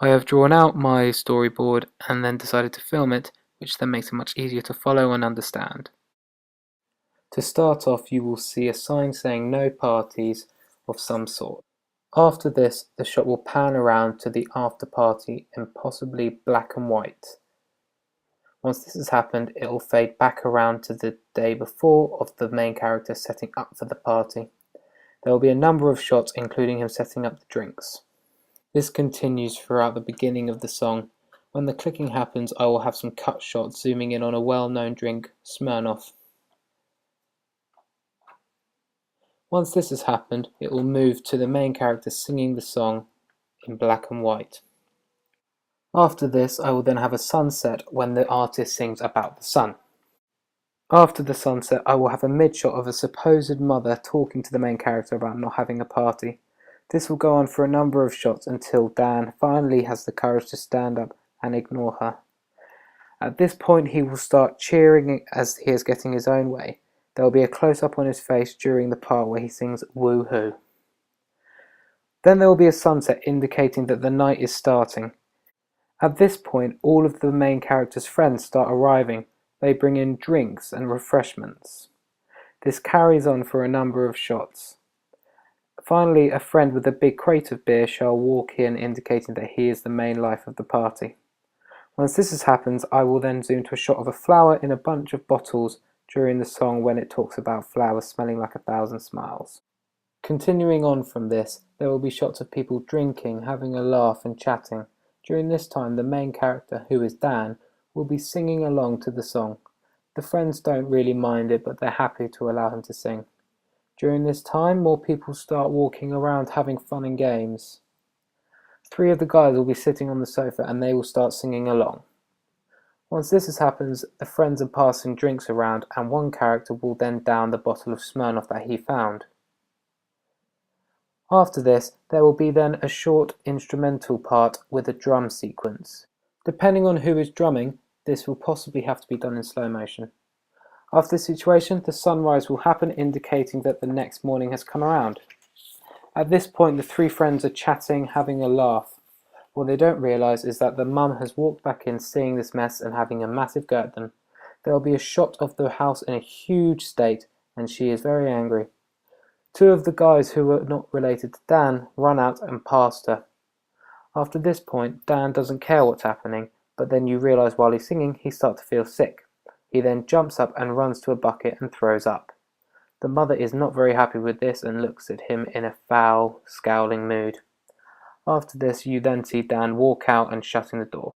I have drawn out my storyboard and then decided to film it, which then makes it much easier to follow and understand. To start off, you will see a sign saying no parties of some sort. After this, the shot will pan around to the after party in possibly black and white. Once this has happened, it will fade back around to the day before of the main character setting up for the party. There will be a number of shots including him setting up the drinks. This continues throughout the beginning of the song. When the clicking happens, I will have some cut shots zooming in on a well-known drink, Smirnoff. Once this has happened, it will move to the main character singing the song in black and white. After this, I will then have a sunset when the artist sings about the sun. After the sunset, I will have a mid-shot of a supposed mother talking to the main character about not having a party. This will go on for a number of shots until Dan finally has the courage to stand up and ignore her. At this point, he will start cheering as he is getting his own way. There will be a close-up on his face during the part where he sings Woo-hoo. Then there will be a sunset indicating that the night is starting. At this point, all of the main character's friends start arriving. They bring in drinks and refreshments. This carries on for a number of shots. Finally, a friend with a big crate of beer shall walk in, indicating that he is the main life of the party. Once this has happened, I will then zoom to a shot of a flower in a bunch of bottles during the song when it talks about flowers smelling like 1,000 smiles. Continuing on from this, there will be shots of people drinking, having a laugh and chatting. During this time, the main character, who is Dan, will be singing along to the song. The friends don't really mind it, but they're happy to allow him to sing. During this time, more people start walking around having fun and games. 3 of the guys will be sitting on the sofa and they will start singing along. Once this has happened, the friends are passing drinks around and one character will then down the bottle of Smirnoff that he found. After this, there will be then a short instrumental part with a drum sequence. Depending on who is drumming, this will possibly have to be done in slow motion. After this situation, the sunrise will happen, indicating that the next morning has come around. At this point, the 3 friends are chatting, having a laugh. What they don't realise is that the mum has walked back in, seeing this mess and having a massive go at them. There will be a shot of the house in a huge state, and she is very angry. 2 of the guys who were not related to Dan run out and past her. After this point, Dan doesn't care what's happening, but then you realise while he's singing, he starts to feel sick. He then jumps up and runs to a bucket and throws up. The mother is not very happy with this and looks at him in a foul, scowling mood. After this, you then see Dan walk out and shutting the door.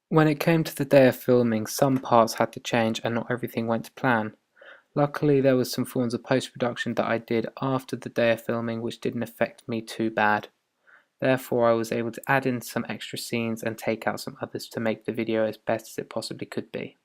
When it came to the day of filming, some parts had to change and not everything went to plan. Luckily, there was some forms of post-production that I did after the day of filming which didn't affect me too bad. Therefore, I was able to add in some extra scenes and take out some others to make the video as best as it possibly could be.